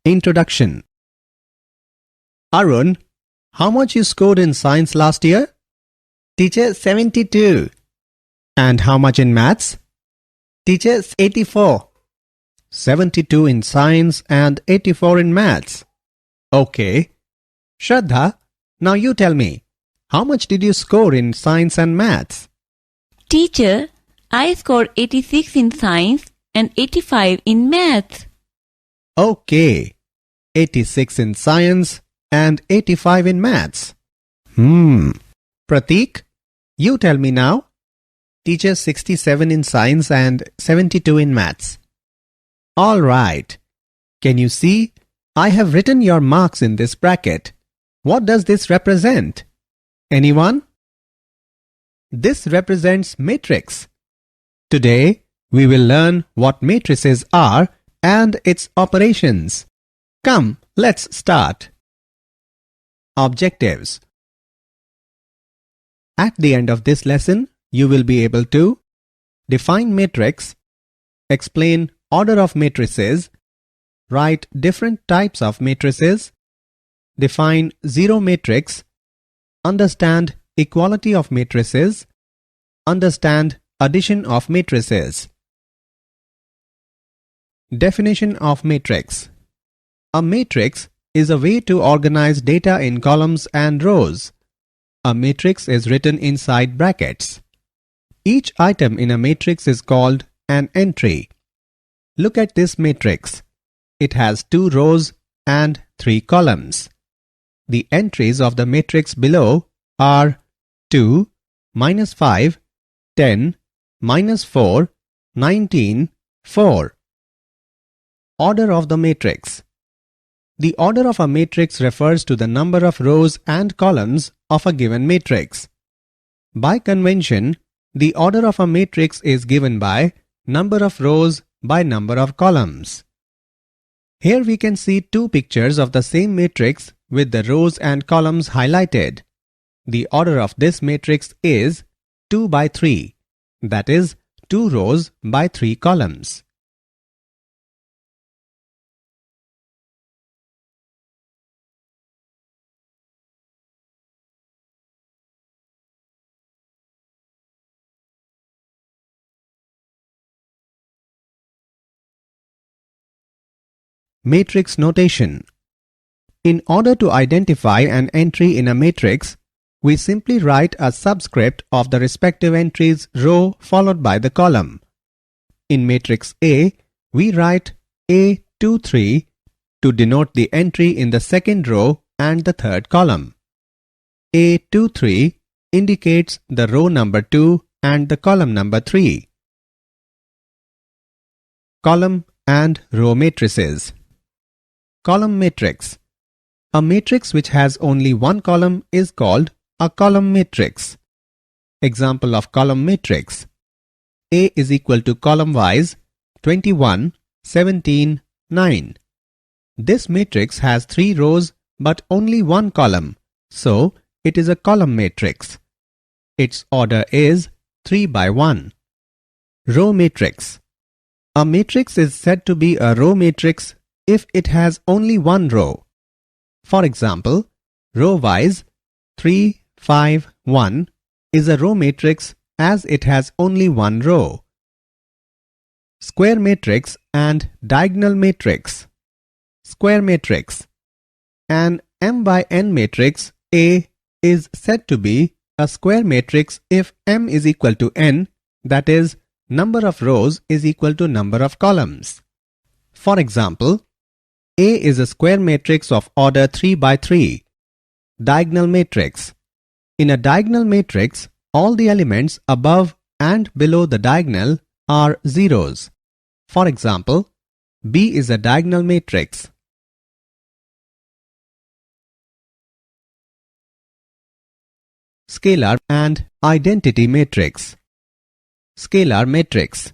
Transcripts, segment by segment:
Introduction. Arun, how much you scored in science last year? Teacher, 72. And how much in maths? Teacher, 84. 72 in science and 84 in maths. Okay. Shraddha, now you tell me, how much did you score in science and maths? Teacher, I scored 86 in science and 85 in maths. Okay. 86 in science and 85 in maths. Pratik, you tell me now. Teacher, 67 in science and 72 in maths. All right. Can you see? I have written your marks in this bracket. What does this represent? Anyone? This represents matrix. Today, we will learn what matrices are and its operations. Come, let's start. Objectives. At the end of this lesson, you will be able to define matrix, explain order of matrices, write different types of matrices, define zero matrix, understand equality of matrices, understand addition of matrices. Definition of matrix. A matrix is a way to organize data in columns and rows. A matrix is written inside brackets. Each item in a matrix is called an entry. Look at this matrix. It has 2 rows and 3 columns. The entries of the matrix below are 2, -5, 10, -4, 19, 4. Order of the matrix. The order of a matrix refers to the number of rows and columns of a given matrix. By convention, the order of a matrix is given by number of rows by number of columns. Here we can see 2 pictures of the same matrix with the rows and columns highlighted. The order of this matrix is 2 by 3, that is 2 rows by 3 columns. Matrix notation. In order to identify an entry in a matrix, we simply write a subscript of the respective entry's row followed by the column. In matrix A, we write A23 to denote the entry in the second row and the third column. A23 indicates the row number 2 and the column number 3. Column and row matrices. Column matrix. A matrix which has only one column is called a column matrix. Example of column matrix. A is equal to column wise 21, 17, 9. This matrix has 3 rows but only one column, so it is a column matrix. Its order is 3 by 1. Row matrix. A matrix is said to be a row matrix if it has only one row. For example, row-wise 3, 5, 1 is a row matrix as it has only one row. Square matrix and diagonal matrix. Square matrix. An m by n matrix A is said to be a square matrix if m is equal to n, that is, number of rows is equal to number of columns. For example, A is a square matrix of order 3 by 3. Diagonal matrix. In a diagonal matrix, all the elements above and below the diagonal are zeros. For example, B is a diagonal matrix. Scalar and identity matrix. Scalar matrix.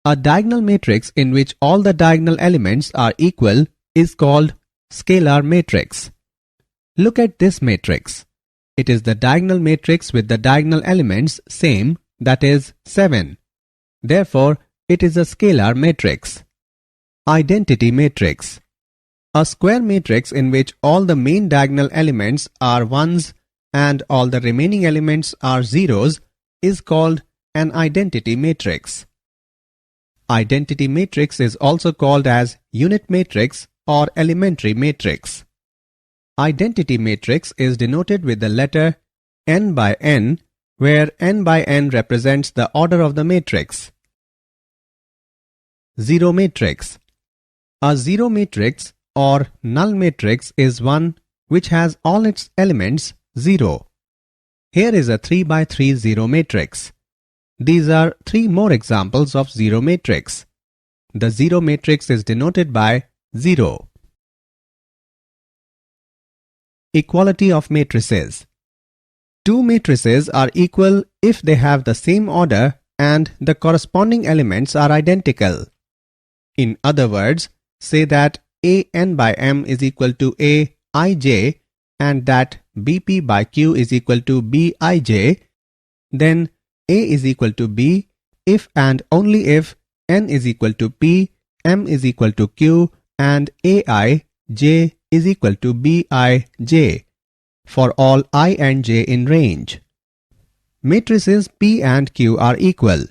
A diagonal matrix in which all the diagonal elements are equal is called scalar matrix. Look at this matrix. It is the diagonal matrix with the diagonal elements same, that is 7. Therefore, it is a scalar matrix. Identity matrix. A square matrix in which all the main diagonal elements are ones and all the remaining elements are zeros is called an identity matrix. Identity matrix is also called as unit matrix or elementary matrix. Identity matrix is denoted with the letter n by n, where n by n represents the order of the matrix. Zero matrix. A zero matrix or null matrix is one which has all its elements 0. Here is a 3 by 3 zero matrix. These are 3 more examples of zero matrix. The zero matrix is denoted by 0. Equality of matrices. Two matrices are equal if they have the same order and the corresponding elements are identical. In other words, say that A n by m is equal to A ij and that BP by Q is equal to B ij, then A is equal to B if and only if n is equal to P, m is equal to Q and AI, j is equal to Bij for all I and j in range. Matrices P and Q are equal.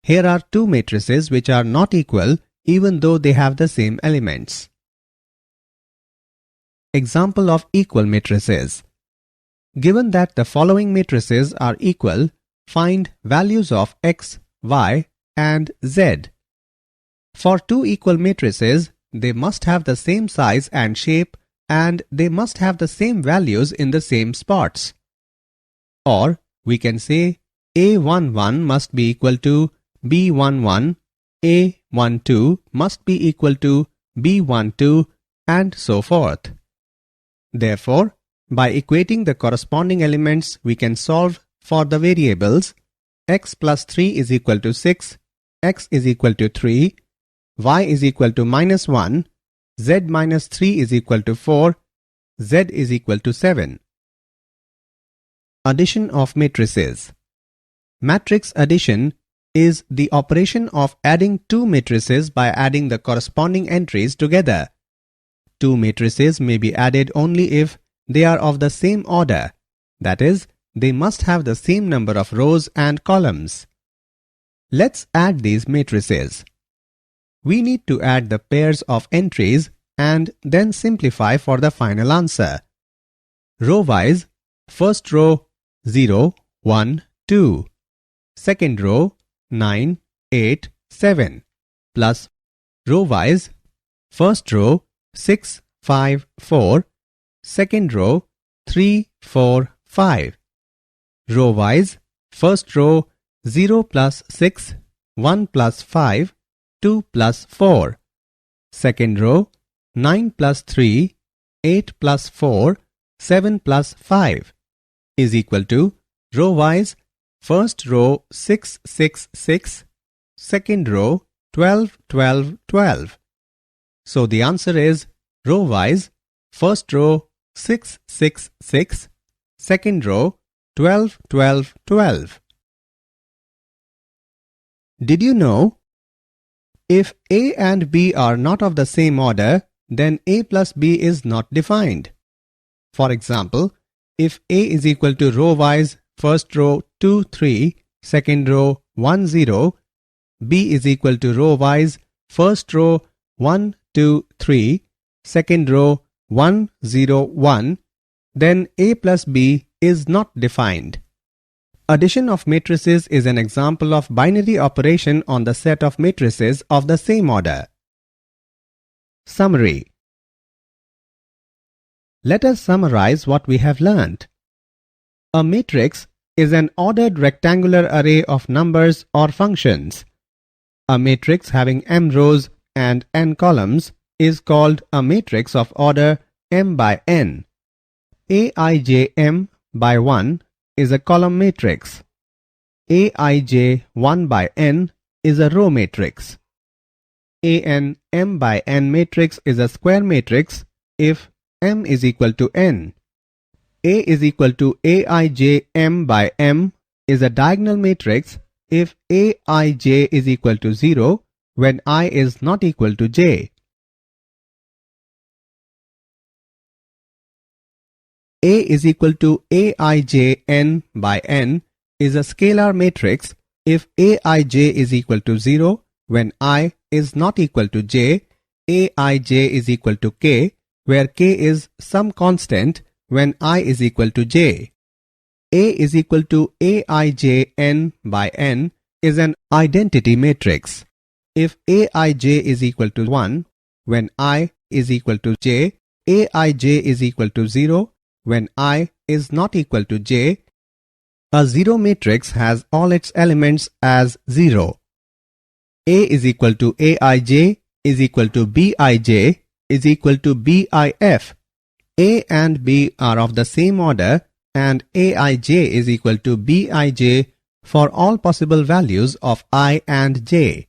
Here are two matrices which are not equal even though they have the same elements. Example of equal matrices. Given that the following matrices are equal, find values of x, y and z. For two equal matrices, they must have the same size and shape and they must have the same values in the same spots. Or we can say A11 must be equal to B11, A12 must be equal to B12 and so forth. Therefore, by equating the corresponding elements, we can solve for the variables x plus 3 is equal to 6, x is equal to 3, y is equal to minus 1, z minus 3 is equal to 4, z is equal to 7. Addition of matrices. Matrix addition is the operation of adding two matrices by adding the corresponding entries together. Two matrices may be added only if they are of the same order, that is, they must have the same number of rows and columns. Let's add these matrices. We need to add the pairs of entries and then simplify for the final answer. Row-wise, first row 0, 1, 2, second row 9, 8, 7, plus row-wise, first row 6, 5, 4, second row 3, 4, 5. Row-wise, first row 0 plus 6, 1 plus 5, 2 plus 4. Second row 9 plus 3, 8 plus 4, 7 plus 5 is equal to row-wise, first row 6, 6, 6, second row 12, 12, 12. So the answer is row-wise, first row 6, 6, 6, second row 12, 12, 12. Did you know? If A and B are not of the same order, then A plus B is not defined. For example, if A is equal to row-wise, first row 2, 3, second row 1, 0, B is equal to row-wise, first row 1, 2, 3, second row 1, 0, 1, then A plus B is not defined. Addition of matrices is an example of binary operation on the set of matrices of the same order. Summary. Let us summarize what we have learnt. A matrix is an ordered rectangular array of numbers or functions. A matrix having m rows and n columns is called a matrix of order m by n. Aij by 1 is a column matrix. Aij 1 by n is a row matrix. An m by n matrix is a square matrix if m is equal to n. A is equal to Aij m by m is a diagonal matrix if aij is equal to 0 when I is not equal to j. A is equal to aij n by n is a scalar matrix if aij is equal to 0 when I is not equal to j, aij is equal to k, where k is some constant when I is equal to j. A is equal to aij n by n is an identity matrix. If aij is equal to 1 when I is equal to j, aij is equal to 0 when I is not equal to j, a zero matrix has all its elements as 0. A is equal to aij is equal to bij is equal to bif. A and b are of the same order and aij is equal to bij for all possible values of I and j.